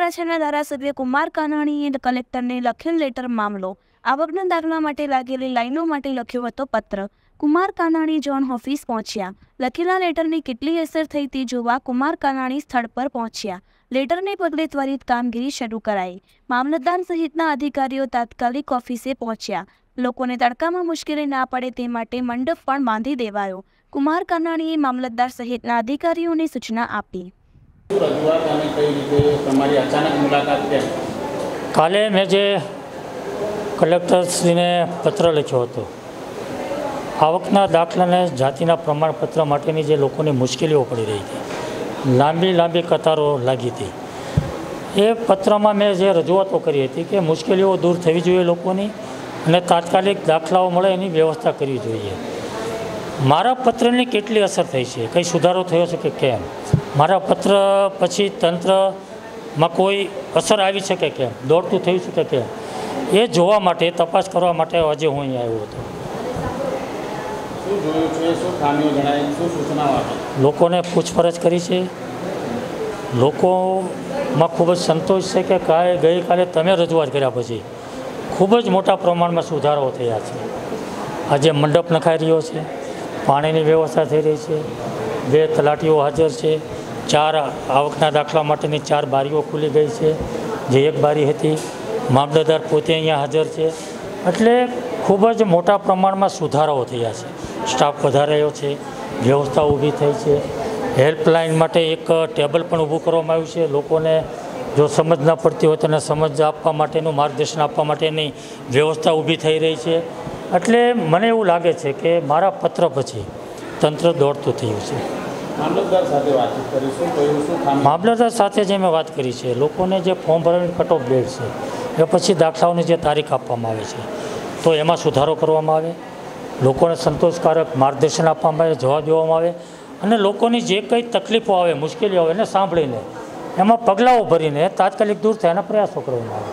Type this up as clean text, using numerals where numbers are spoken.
પાછળના ધારાસભ્ય કુમાર કાનાણીએ કલેક્ટરને લખેલ લેટર મામલો આવકના દાખલા માટે લાગેલી લાઈનો માટે લખ્યો હતો પત્ર। કુમાર કાનાણી ઝોન ઓફિસ પહોંચ્યા। લખેલા લેટરની કેટલી અસર થઈ તે જોવા કુમાર કાનાણી સ્થળ પર પહોંચ્યા। લેટરને પગલે ત્વરિત કામગીરી શરૂ કરાઈ। મામલતદાર સહિતના અધિકારીઓ તાત્કાલિક ઓફિસે પહોંચ્યા। લોકોને તડકામાં મુશ્કેલી ના પડે તે માટે મંડપ પણ બાંધી દેવાયો। કુમાર કાનાણીએ મામલતદાર સહિતના અધિકારીઓને સૂચના આપી। કાલે મેં જે કલેક્ટરશ્રીને પત્ર લખ્યો હતો, આવકના દાખલાને જાતિના પ્રમાણપત્ર માટેની જે લોકોની મુશ્કેલીઓ પડી રહી હતી, લાંબી કતારો લાગી હતી, એ પત્રમાં મેં જે રજૂઆતો કરી હતી કે મુશ્કેલીઓ દૂર થવી જોઈએ લોકોની અને તાત્કાલિક દાખલાઓ મળે એની વ્યવસ્થા કરવી જોઈએ। મારા પત્રની કેટલી અસર થઈ છે, કંઈ સુધારો થયો છે કે કેમ, મારા પત્ર પછી તંત્રમાં કોઈ અસર આવી છે કે કેમ, દોડતું થયું છે કે કેમ, એ જોવા માટે, તપાસ કરવા માટે આજે હું અહીંયા આવ્યો હતો। લોકોને પૂછપરછ કરી છે। લોકોમાં ખૂબ જ સંતોષ છે કે ગઈકાલે તમે રજૂઆત કર્યા પછી ખૂબ જ મોટા પ્રમાણમાં સુધારાઓ થયા છે। આજે મંડપ નખાઈ રહ્યો છે, પાણીની વ્યવસ્થા થઈ રહી છે, 2 તલાટીઓ હાજર છે, 4 આવકના દાખલા માટેની 4 બારીઓ ખુલી ગઈ છે, જે 1 બારી હતી। મામલતદાર પોતે અહીંયા હાજર છે, એટલે ખૂબ જ મોટા પ્રમાણમાં સુધારાઓ થયા છે। સ્ટાફ વધારાયો છે, વ્યવસ્થા ઊભી થઈ છે, હેલ્પલાઇન માટે એક ટેબલ પણ ઊભું કરવામાં આવ્યું છે। લોકોને જો સમજ ન પડતી હોય તેને સમજ આપવા માટેનું, માર્ગદર્શન આપવા માટેની વ્યવસ્થા ઊભી થઈ રહી છે। એટલે મને એવું લાગે છે કે મારા પત્ર પછી તંત્ર દોડતું થયું છે। મામલતદાર સાથે જે મેં વાત કરી છે, લોકોને જે ફોર્મ ભરવાની કટ ઓફ ડેટ છે એ પછી દાખલાઓની જે તારીખ આપવામાં આવે છે તો એમાં સુધારો કરવામાં આવે, લોકોને સંતોષકારક માર્ગદર્શન આપવામાં આવે, જવાબ દેવામાં આવે અને લોકોની જે કંઈ તકલીફો આવે, મુશ્કેલીઓ આવે એને સાંભળીને એમાં પગલાઓ ભરીને તાત્કાલિક દૂર થાય એના પ્રયાસો કરવામાં આવે।